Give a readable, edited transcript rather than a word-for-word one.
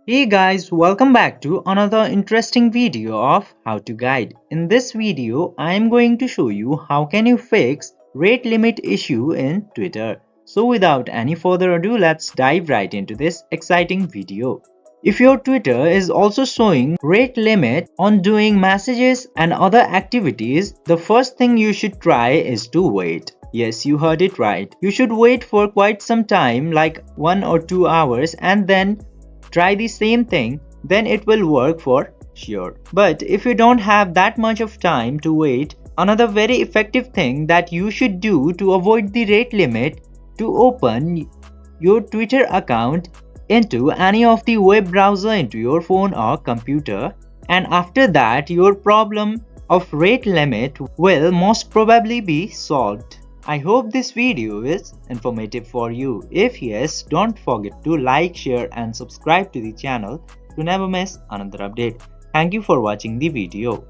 Hey guys, welcome back to another interesting video of How to Guide. In this video, I am going to show you how can you fix rate limit issue in Twitter. So without any further ado, let's dive right into this exciting video. If your Twitter is also showing rate limit on doing messages and other activities, the first thing you should try is to wait. Yes, you heard it right. You should wait for quite some time, like 1 or 2 hours, and then try the same thing, then it will work for sure. But if you don't have that much of time to wait, another very effective thing that you should do to avoid the rate limit to open your Twitter account into any of the web browser into your phone or computer, and after that your problem of rate limit will most probably be solved. I hope this video is informative for you. If yes, don't forget to like, share and subscribe to the channel to never miss another update. Thank you for watching the video.